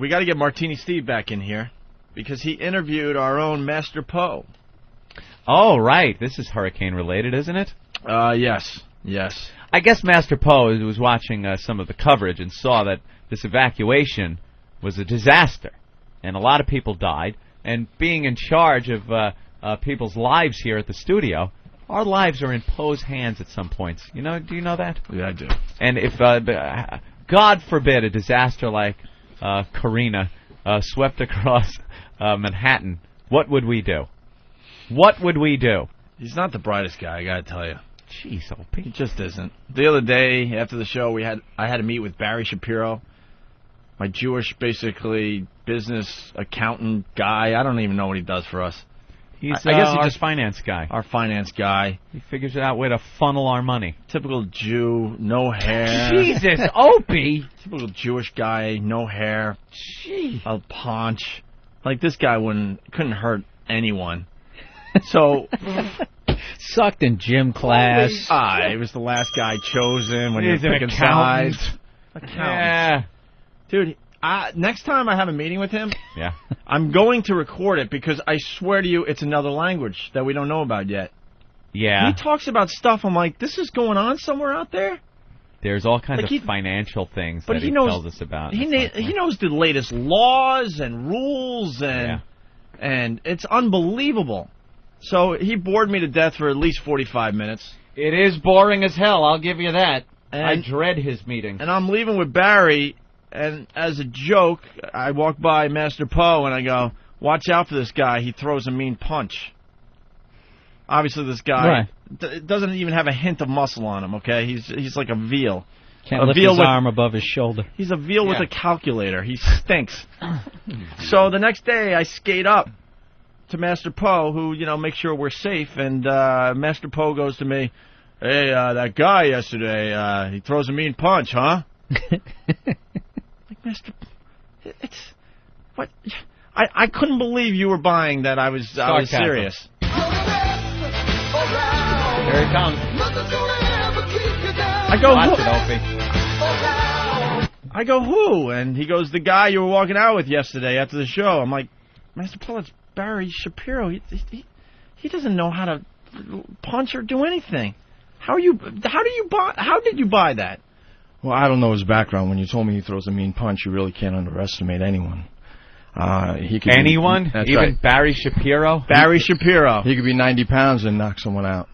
we got to get Martini Steve back in here because he interviewed our own Master Poe. Oh, right. This is hurricane-related, isn't it? Yes. I guess Master Poe was watching some of the coverage and saw that this evacuation was a disaster, and a lot of people died. And being in charge of people's lives here at the studio, our lives are in Poe's hands at some points. Do you know that? Yeah, I do. And if, God forbid, a disaster like Karina swept across Manhattan, what would we do? What would we do? He's not the brightest guy, I gotta tell you. Jeez, Opie. He just isn't. The other day, after the show, I had to meet with Barry Shapiro, my Jewish, basically, business accountant guy. I don't even know what he does for us. He's I guess he's our finance guy. Our finance guy. He figures out where to funnel our money. Typical Jew, no hair. Jesus, Opie! Typical Jewish guy, no hair. Gee. A paunch. Like, this guy couldn't hurt anyone. So... Sucked in gym class. He was the last guy chosen when he was an picking accountant. sides. Yeah. Dude, next time I have a meeting with him, yeah, I'm going to record it because I swear to you it's another language that we don't know about yet. Yeah. He talks about stuff, I'm like, this is going on somewhere out there? There's all kinds of financial things that he tells us about. He knows the latest laws and rules, and it's unbelievable. So he bored me to death for at least 45 minutes. It is boring as hell, I'll give you that. And I dread his meetings. And I'm leaving with Barry, and as a joke, I walk by Master Poe, and I go, watch out for this guy. He throws a mean punch. Obviously, this guy doesn't even have a hint of muscle on him, okay? He's like a veal. Can't lift his arm above his shoulder. He's a veal with a calculator. He stinks. So the next day, I skate up to Master Poe, who, makes sure we're safe, and Master Poe goes to me, hey, that guy yesterday, he throws a mean punch, huh? Like, Master, it's, what, I couldn't believe you were buying that I was serious. Here he comes. I go, watch it, Opie. I go, who? And he goes, the guy you were walking out with yesterday after the show. I'm like, Master Poe, it's Barry Shapiro. He doesn't know how to punch or do anything. How did you buy that? Well, I don't know his background. When you told me he throws a mean punch, you really can't underestimate anyone. Anyone? Even right. Barry Shapiro? Barry Shapiro. He could be 90 pounds and knock someone out.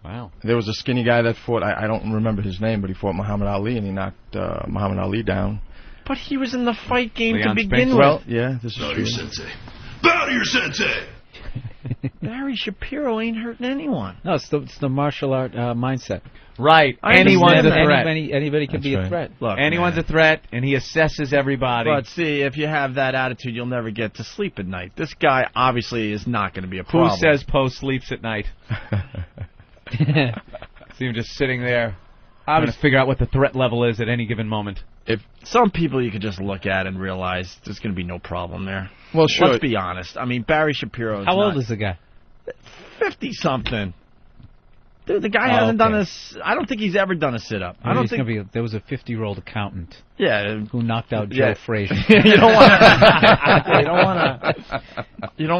Wow. There was a skinny guy that fought, I don't remember his name, but he fought Muhammad Ali, and he knocked Muhammad Ali down. But he was in the fight game to begin with. Well, yeah, this is Bow to true. your sensei. Bow to your sensei! Barry Shapiro ain't hurting anyone. No, it's the martial art mindset. Right. Anyone's a threat. Anybody can be a threat. Look, anyone's a threat, and he assesses everybody. But see, if you have that attitude, you'll never get to sleep at night. This guy obviously is not going to be a problem. Who says Poe sleeps at night? See him just sitting there. I'm going to figure out what the threat level is at any given moment. If some people you could just look at and realize there's going to be no problem there. Well, sure. Let's be honest. I mean, Barry Shapiro. How old is the guy? 50-something. Dude, the guy hasn't done a... I don't think he's ever done a sit-up. I don't think... There was a 50-year-old accountant who knocked out Joe Frazier. You don't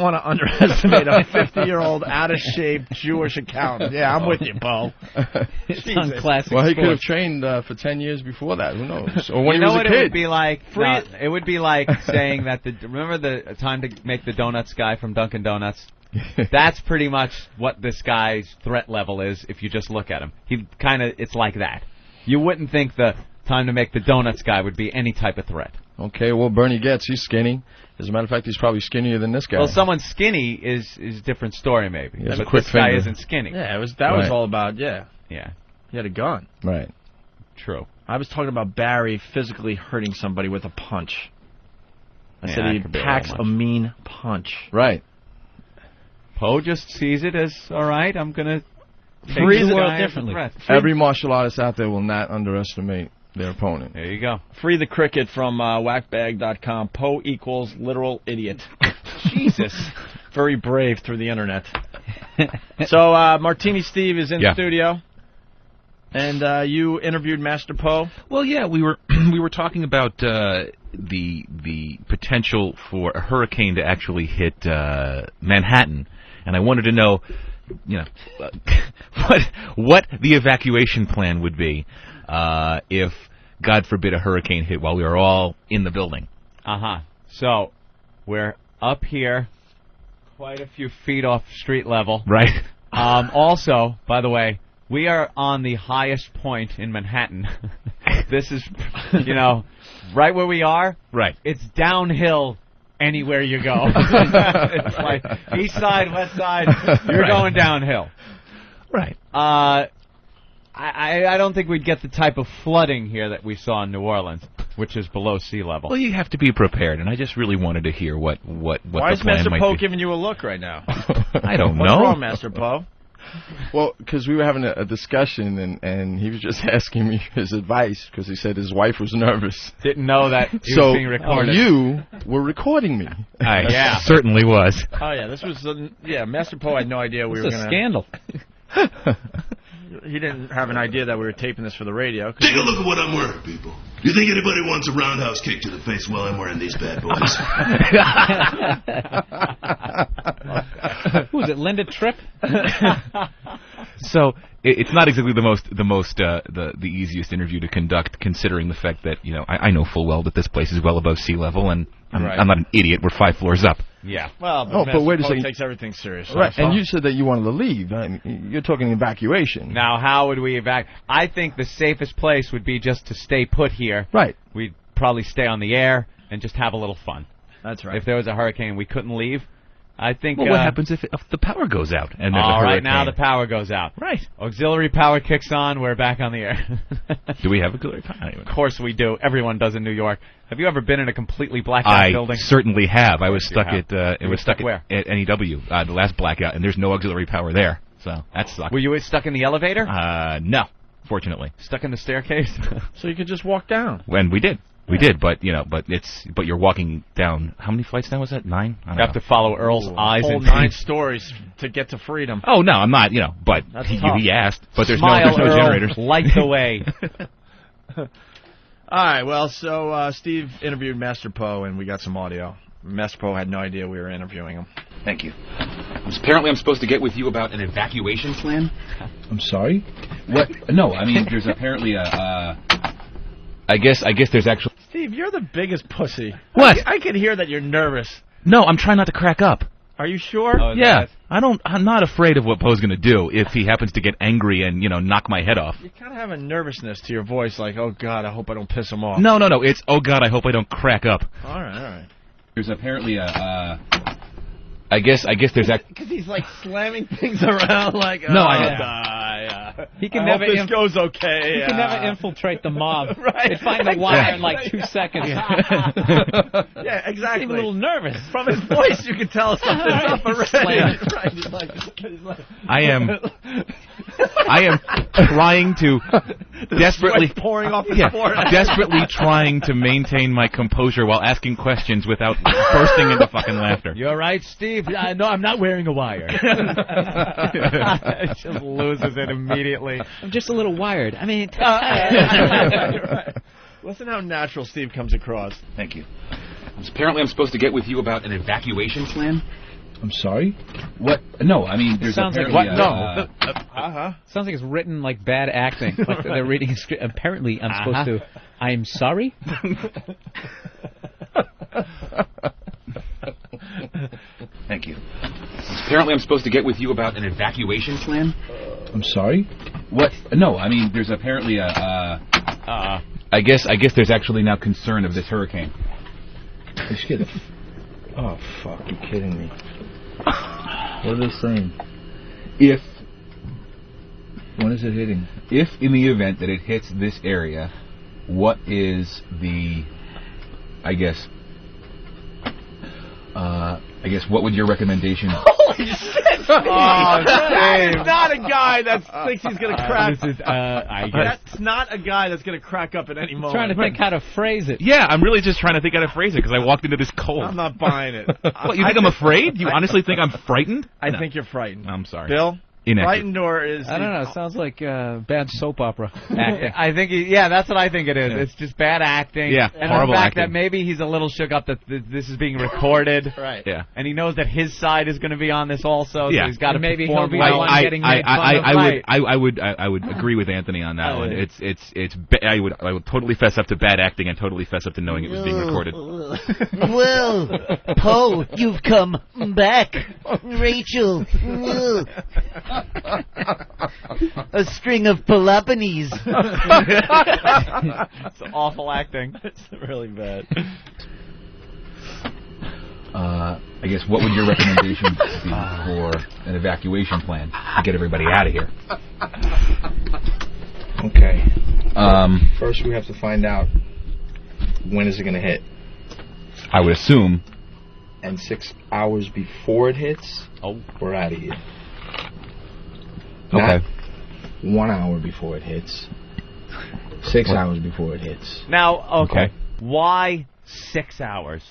want to underestimate a 50-year-old out-of-shape Jewish accountant. Yeah, I'm with you, Bo. It's on classic Well, he could have sports. trained for 10 years before that. Who knows? Or when you he know was what a kid. It would be like? It would be like saying that remember the time to make the donuts guy from Dunkin' Donuts? That's pretty much what this guy's threat level is if you just look at him. It's like that. You wouldn't think the time to make the donuts guy would be any type of threat. Okay, well, Bernie Getz, he's skinny. As a matter of fact, he's probably skinnier than this guy. Well, someone skinny is a different story, maybe. He has but a quick this guy finger. isn't skinny. Yeah, that was all about, Yeah. He had a gun. Right. True. I was talking about Barry physically hurting somebody with a punch. I said he packs a mean punch. Right. Poe just sees it as, all right, I'm going to Free the world differently. Every martial artist out there will not underestimate their opponent. There you go. Free the cricket from whackbag.com. Poe equals literal idiot. Jesus. Very brave through the internet. So Martini Steve is in studio. And you interviewed Master Poe? Well, yeah, we were talking about the potential for a hurricane to actually hit Manhattan, and I wanted to know, what the evacuation plan would be if, God forbid, a hurricane hit while we were all in the building. So we're up here, quite a few feet off street level. Right. Also, by the way, we are on the highest point in Manhattan. This is, right where we are. Right. It's downhill anywhere you go. It's like east side, west side, you're going downhill. Right. I don't think we'd get the type of flooding here that we saw in New Orleans, which is below sea level. Well, you have to be prepared, and I just really wanted to hear what Why the plan is Master might Poe be. giving you a look right now? I don't know. What's wrong, Master Poe? Well, because we were having a discussion, and he was just asking me his advice because he said his wife was nervous. Didn't know that he So was being recorded. you were recording me. I certainly was. Oh, yeah, this was... Master Poe had no idea we were It's going a to... scandal. He didn't have an idea that we were taping this for the radio. Take a look at what I'm wearing, people. You think anybody wants a roundhouse kick to the face while I'm wearing these bad boys? Who was it, Linda Tripp? So it's not exactly the easiest interview to conduct, considering the fact that I know full well that this place is well above sea level, and I'm not an idiot. We're 5 floors up. Yeah. Well, but Oh, Master but wait a Poe second. takes everything seriously. Right, So- and you said that you wanted to leave. I mean, you're talking evacuation. Now, how would we evacuate? I think the safest place would be just to stay put here. Right. We'd probably stay on the air and just have a little fun. That's right. If there was a hurricane and we couldn't leave, I think... Well, what happens if the power goes out and there's a hurricane? Right now the power goes out. Right. Auxiliary power kicks on. We're back on the air. Do we have auxiliary power? I don't even know. Of course we do. Everyone does in New York. Have you ever been in a completely blacked out building? I certainly have. I was you stuck have. at You were stuck where? at NEW, the last blackout, and there's no auxiliary power there. So that sucked. Were you stuck in the elevator? No, fortunately. Stuck in the staircase? So you could just walk down. When we did. We did, but you're walking down. How many flights now was that? 9? I don't You have know. to follow Earl's eyes Whole and 9 stories to get to freedom. Oh no, I'm not. But That's he tough. asked. But there's Smile, no Earl, generators. Light the way. All right, well, so Steve interviewed Master Poe, and we got some audio. Master Poe had no idea we were interviewing him. Thank you. Apparently I'm supposed to get with you about an evacuation plan. I'm sorry? What? No, I mean, there's apparently a... I guess there's actually. Steve, you're the biggest pussy. What? I can hear that you're nervous. No, I'm trying not to crack up. Are you sure? Oh, Yeah, I'm not afraid of what Poe's going to do if he happens to get angry and knock my head off. You kind of have a nervousness to your voice, like, oh, God, I hope I don't piss him off. No, it's oh God, I hope I don't crack up. All right. There's apparently a... I guess there's Because he's, like, slamming things around, like, No, He can I never hope this goes okay. He can never infiltrate the mob. Right. They'd find the wire in like 2 seconds. Yeah, exactly. He's a little nervous. From his voice, you can tell something's up already. Slam. Right. He's like, I am trying to desperately sweat pouring off his yeah, forehead. desperately trying to maintain my composure while asking questions without bursting into fucking laughter. You're right, Steve. No, I'm not wearing a wire. Just loses it immediately. I'm just a little wired. I mean, Right. Listen how natural Steve comes across. Thank you. Apparently I'm supposed to get with you about an evacuation plan. I'm sorry? What? No, I mean, there's Sounds like apparently what? a... sounds like it's written like bad acting. Like they're reading a script. Apparently, I'm supposed to. I'm sorry. Thank you. Apparently I'm supposed to get with you about an evacuation plan. I'm sorry? What? No, I mean, there's apparently a... I guess there's actually now concern of this hurricane. Oh, fuck, you're kidding me. What are they saying? When is it hitting? If in the event that it hits this area, what is the... I guess what would your recommendation... Holy shit! That's not a guy that thinks he's going to crack. That's not a guy that's going to crack up at any moment. Trying to think how to phrase it. Yeah, I'm really just trying to think how to phrase it because I walked into this cold. I'm not buying it. What, you think I'm afraid? You honestly think I'm frightened? I think you're frightened. I'm sorry. Bill, inaccurate. Frightened or is I don't know. It sounds like bad soap opera. I think, that's what I think it is. Yeah. It's just bad acting. Yeah, and horrible the fact acting. that maybe he's a little shook up that this is being recorded. Right. Yeah. And he knows that his side is going to be on this also. Yeah. So he's got to And maybe perform he'll be well. the one getting made fun of. I would agree with Anthony on that one. I would totally fess up to bad acting and totally fess up to knowing it was being recorded. Well, Poe, you've come back. Rachel. A string of Peloponnese. It's awful acting. It's really bad. I guess what would your recommendation be for an evacuation plan to get everybody out of here? Okay. First, we have to find out when is it going to hit. I would assume. And 6 hours before it hits, we're out of here. Okay. Not 1 hour before it hits. 6 hours before it hits. Now, Okay. Why 6 hours?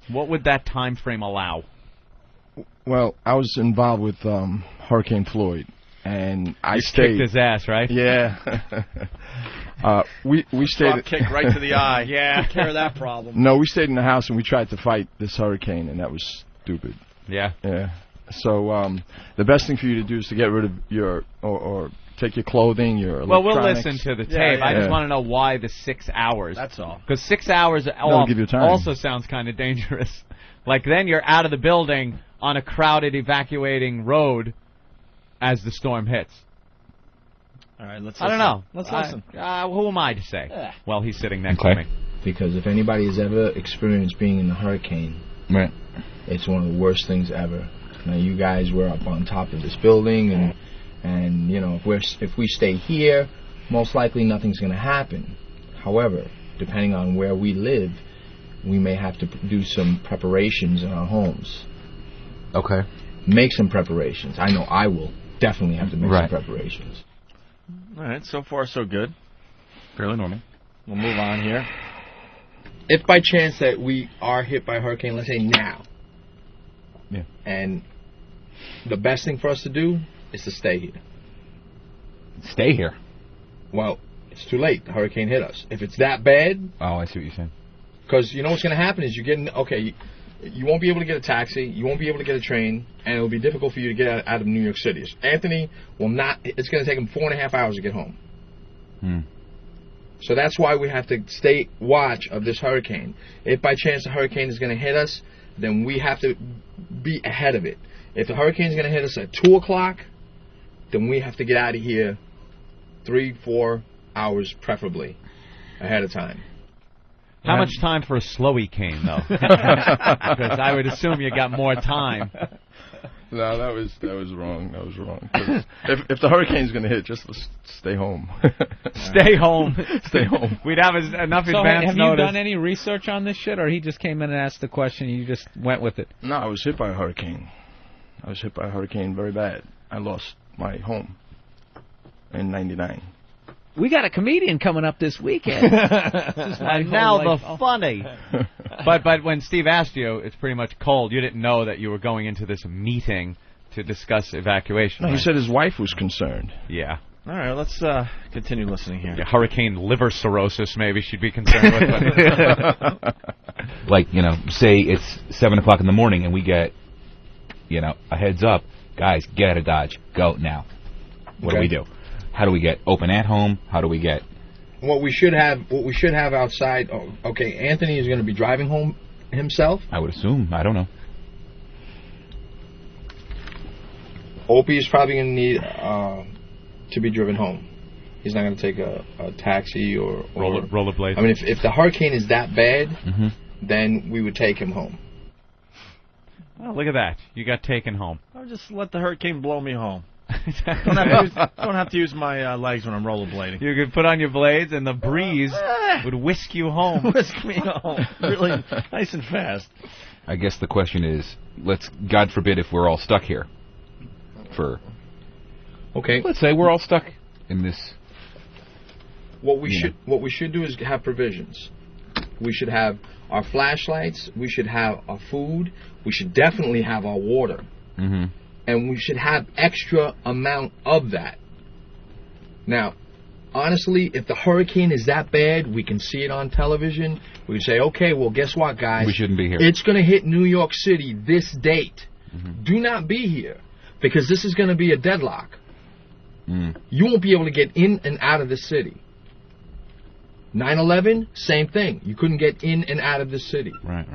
What would that time frame allow? Well, I was involved with Hurricane Floyd, and I You stayed. kicked his ass, right? Yeah. We stayed. Drop kick right to the eye. Yeah. Take care of that problem. No, we stayed in the house and we tried to fight this hurricane, and that was stupid. Yeah. Yeah. So the best thing for you to do is to get rid of your or take your clothing, your Well, we'll electronics. listen to the tape. Yeah, yeah, I just yeah. want to know why the 6 hours. That's all. Because 6 hours That'll give you time. also sounds kind of dangerous. Like, then you're out of the building on a crowded evacuating road as the storm hits. All right, let's I don't listen. know. Let's listen. Who am I to say? Well, he's sitting next Okay. to me. Because if anybody has ever experienced being in a hurricane, Right. it's one of the worst things ever. Now, you guys were up on top of this building, and you know, if we stay here, most likely nothing's going to happen. However, depending on where we live, we may have to do some preparations in our homes. Okay. Make some preparations. I know I will definitely have to make Right. some preparations. All right, so far so good. Fairly normal. We'll move on here. If by chance that we are hit by a hurricane, let's say now, Yeah. and the best thing for us to do is to stay here. Stay here. Well, it's too late. The hurricane hit us. If it's that bad, Oh, I see what you're saying. because you know what's going to happen is you won't be able to get a taxi, you won't be able to get a train, and it'll be difficult for you to get out of New York City. Anthony will not. It's going to take him 4.5 hours to get home. So that's why we have to stay watch of this hurricane. If by chance the hurricane is going to hit us, then we have to be ahead of it. If the hurricane is going to hit us at 2 o'clock, then we have to get out of here 3-4 hours, preferably, ahead of time. How much time for a slowy cane, though? Because I would assume you got more time. No, that was wrong. That was wrong. 'Cause if the hurricane's going to hit, just stay home. Stay home. Stay home. We'd have enough So advance have notice. you done any research on this shit, or he just came in and asked the question and you just went with it? No, I was hit by a hurricane. I was hit by a hurricane very bad. I lost my home in '99. We got a comedian coming up this weekend. And now the funny. But when Steve asked you, it's pretty much cold. You didn't know that you were going into this meeting to discuss evacuation. No, he right? said his wife was concerned. Yeah. All right, let's continue listening here. Yeah, hurricane liver cirrhosis, maybe she'd be concerned with. But Like, say it's 7 o'clock in the morning and we get, a heads up. Guys, get out of Dodge. Go now. What do we do? How do we get open at home? How do we get... What we should have outside. Okay, Anthony is going to be driving home himself. I would assume. I don't know. Opie is probably going to need to be driven home. He's not going to take a taxi or rollerblade. I mean, if the hurricane is that bad, Mm-hmm. then we would take him home. Oh, look at that. You got taken home. I'll just let the hurricane blow me home. Don't have to use my legs when I'm rollerblading. You could put on your blades and the breeze would whisk you home. Whisk me home. Really nice and fast. I guess the question is, God forbid if we're all stuck here for... Okay. Let's say we're all stuck in this... What we should do is have provisions. We should have our flashlights. We should have our food. We should definitely have our water. Mm-hmm. and we should have extra amount of that. Now, honestly, if the hurricane is that bad, we can see it on television. We can say, okay, well, guess what, guys? We shouldn't be here. It's going to hit New York City this date. Mm-hmm. Do not be here, because this is going to be a deadlock. Mm. You won't be able to get in and out of the city. 9/11, same thing. You couldn't get in and out of the city. Right.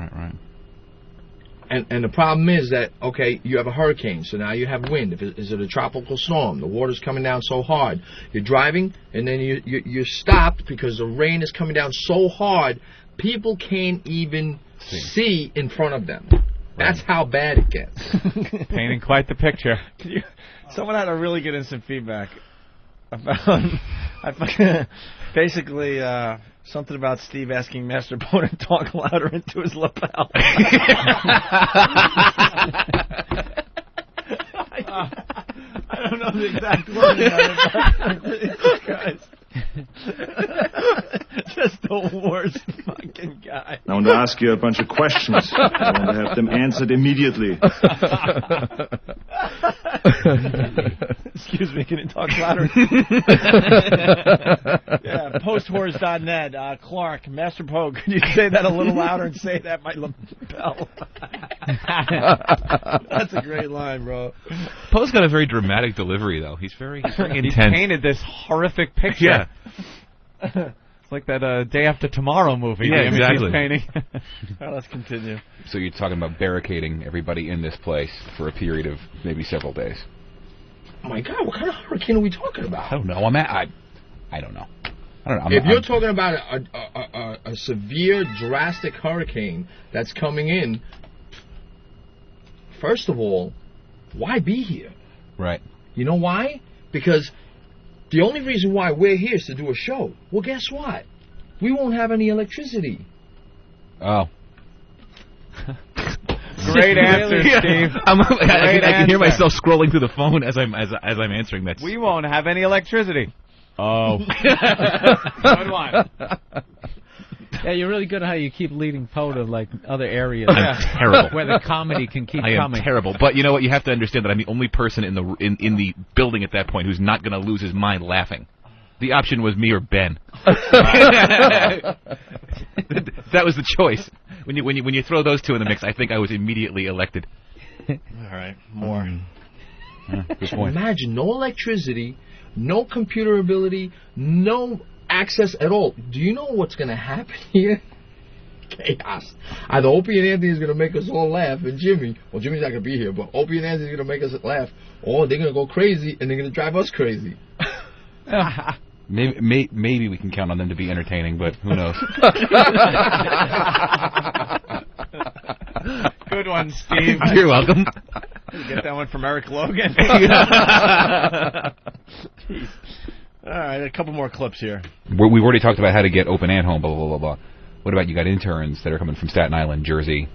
And the problem is that, okay, you have a hurricane, so now you have wind. Is it a tropical storm? The water's coming down so hard. You're driving, and then you're stopped because the rain is coming down so hard, people can't even see in front of them. That's how bad it gets. Painting quite the picture. Someone had a really good instant feedback about basically something about Steve asking Master Poe to talk louder into his lapel. I don't know the exact wording of it, but guys. Just the worst fucking guy. I want to ask you a bunch of questions. I want to have them answered immediately. Excuse me, can you talk louder? Yeah, posthorrors.net. Clark, Master Poe, could you say that a little louder and say that my lapel? That's a great line, bro. Poe's got a very dramatic delivery, though. He's very intense. He painted this horrific picture. Yeah. It's like that Day After Tomorrow movie. Yeah, the image exactly. he's painting. All right, let's continue. So you're talking about barricading everybody in this place for a period of maybe several days. Oh my God, what kind of hurricane are we talking about? I don't know. I don't know. If you're talking about a severe, drastic hurricane that's coming in, first of all, why be here? Right. You know why? Because the only reason why we're here is to do a show. Well, guess what? We won't have any electricity. Oh. Great answer, Steve. I can hear myself scrolling through the phone as I'm answering that. We won't have any electricity. Oh. Good one. Yeah, you're really good at how you keep leading Poe to like other areas. I'm terrible. Where the comedy can keep I am coming. terrible. But you know what? You have to understand that I'm the only person in the building at that point who's not going to lose his mind laughing. The option was me or Ben. That was the choice. When you throw those two in the mix, I think I was immediately elected. All right, more. Good point. Imagine no electricity, no computer ability, no access at all. Do you know what's going to happen here? Chaos. Either Opie and Anthony is going to make us all laugh, and Jimmy's not going to be here, but Opie and Anthony are going to make us laugh, or they're going to go crazy and they're going to drive us crazy. Maybe we can count on them to be entertaining, but who knows? Good one, Steve. You're welcome. Get that one from Eric Logan. Jeez. All right, a couple more clips here. We've already talked about how to get open at home, blah, blah, blah, blah. What about you got interns that are coming from Staten Island, Jersey?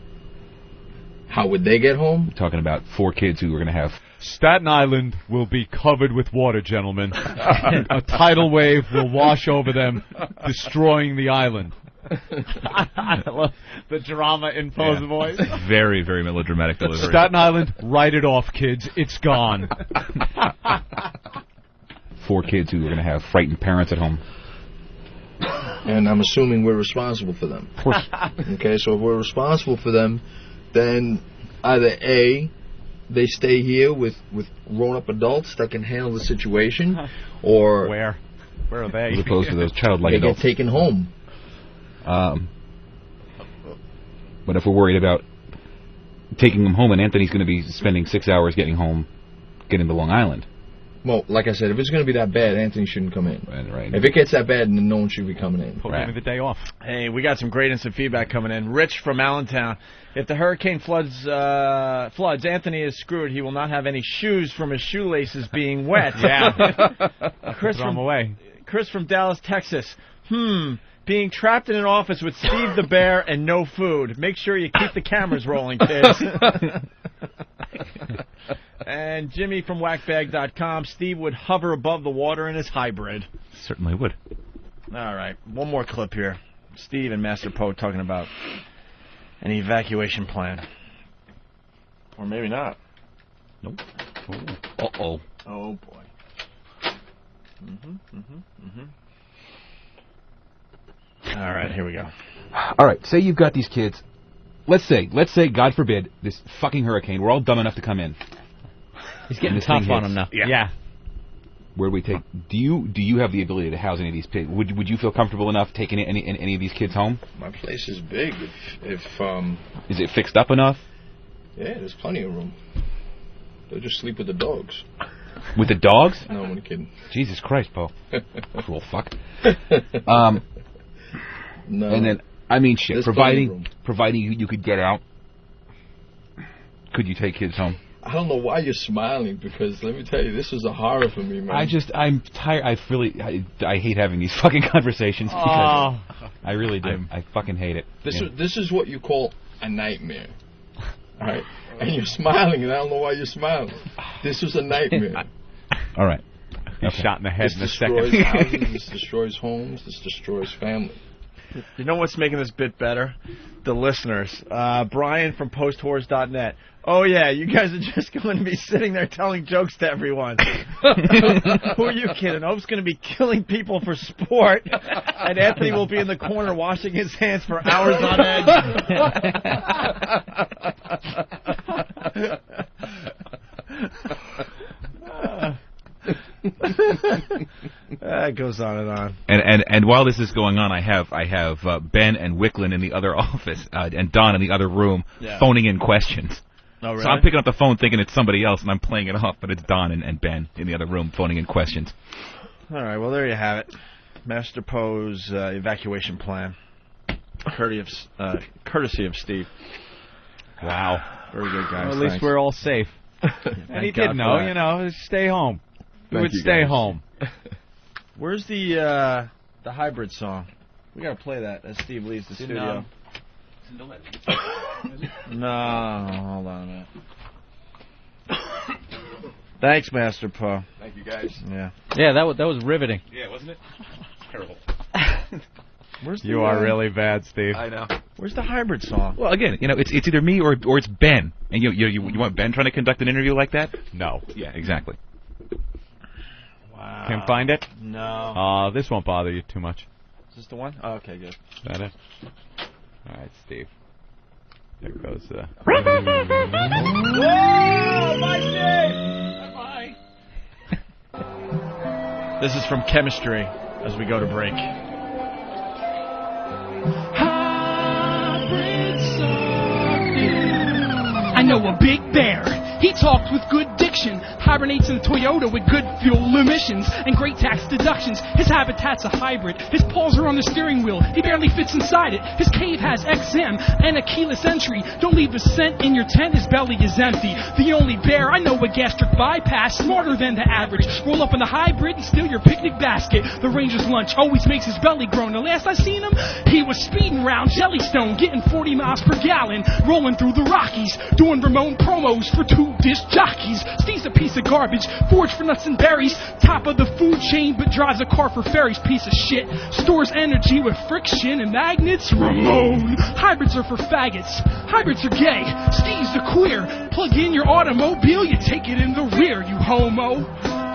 How would they get home? We're talking about 4 kids who are going to have... Staten Island will be covered with water, gentlemen. A tidal wave will wash over them, destroying the island. I love the drama in Poe's voice. Very, very melodramatic delivery. Staten Island, write it off, kids. It's gone. 4 kids who are going to have frightened parents at home. And I'm assuming we're responsible for them. Of course. Okay, so if we're responsible for them, then either A, they stay here with grown-up adults that can handle the situation, or... Where are they? As opposed to those childlike they get adults. taken home. But if we're worried about taking them home, and Anthony's going to be spending 6 hours getting to Long Island. Well, like I said, if it's going to be that bad, Anthony shouldn't come in. Right. If it gets that bad, then no one should be coming in. Give me the day off. Hey, we got some great instant feedback coming in. Rich from Allentown. If the hurricane floods, Anthony is screwed. He will not have any shoes from his shoelaces being wet. Yeah. Chris from Dallas, Texas. Being trapped in an office with Steve the Bear and no food. Make sure you keep the cameras rolling, kids. And Jimmy from whackbag.com. Steve would hover above the water in his hybrid. Certainly would. All right, one more clip here. Steve and Master Poe talking about an evacuation plan. Or maybe not. Nope. Uh-oh. Oh, boy. All right, here we go. All right, say you've got these kids. Let's say, God forbid, this fucking hurricane. We're all dumb enough to come in. He's getting this tough thing on hits. him now. Yeah. Where do we take? Do you have the ability to house any of these kids? Would you feel comfortable enough taking any of these kids home? My place is big. If Is it fixed up enough? yeah, there's plenty of room. They'll just sleep with the dogs. With the dogs? No, I'm kidding. Jesus Christ, Poe. Cruel fuck. No. And then, I mean, shit. There's plenty of Providing room. you could get out, could you take kids home? I don't know why you're smiling, because let me tell you, this was a horror for me, man. I'm tired. I hate having these fucking conversations. Because I really do. I fucking hate it. This is what you call a nightmare. All right? And you're smiling, and I don't know why you're smiling. This was a nightmare. All right. He's shot in the head This in a destroys second. houses, this destroys homes, this destroys family. You know what's making this bit better? The listeners. Brian from posthorrors.net. Oh, yeah, you guys are just going to be sitting there telling jokes to everyone. Who are you kidding? Ope's going to be killing people for sport, and Anthony will be in the corner washing his hands for hours on edge. It goes on and on. And while this is going on, I have Ben and Wicklin in the other office and Don in the other room phoning in questions. Oh, really? So I'm picking up the phone thinking it's somebody else, and I'm playing it off, but it's Don and Ben in the other room phoning in questions. All right, well, there you have it. Master Poe's evacuation plan. Courtesy of Steve. Wow. Very good, guys. Well, at least Thanks. we're all safe. And he God did for know, that. stay home. He would you, stay guys. home. Where's the hybrid song? We gotta play that as Steve leaves the studio. No, hold on a minute. Thanks, Master Poe. Thank you, guys. Yeah. Yeah, that was riveting. Yeah, wasn't it? Terrible. Where's the, You are really bad, Steve. I know. Where's the hybrid song? Well, again, it's either me or it's Ben. And you want Ben trying to conduct an interview like that? No. Yeah, exactly. Wow. Can't find it? No. This won't bother you too much. Is this the one? Oh, okay, good. Is that it? All right, Steve. There goes Whoa, my Bye. This is from Chemistry as we go to break. I know a big bear. He talks with good diction, hibernates in a Toyota with good fuel emissions and great tax deductions. His habitat's a hybrid. His paws are on the steering wheel. He barely fits inside it. His cave has XM and a keyless entry. Don't leave a cent in your tent. His belly is empty. The only bear I know with gastric bypass, smarter than the average. Roll up in the hybrid and steal your picnic basket. The ranger's lunch always makes his belly groan. The last I seen him, he was speeding round Jellystone, getting 40 miles per gallon, rolling through the Rockies, doing Ramon promos for 2 disc jockeys. Steve's a piece of garbage, forged for nuts and berries, top of the food chain but drives a car for ferries. Piece of shit, stores energy with friction and magnets. Ramon. Hybrids are for faggots, hybrids are gay. Steve's a queer, plug in your automobile, you take it in the rear, you homo.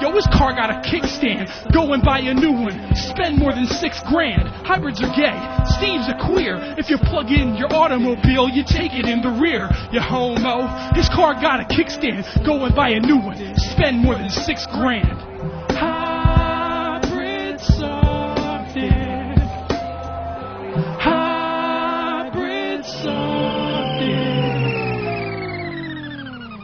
Yo, his car got a kickstand, go and buy a new one, spend more than $6 grand. Hybrids are gay, Steve's a queer. If you plug in your automobile, you take it in the rear, you homo. His car got a kickstand, go and buy a new one, spend more than $6 grand.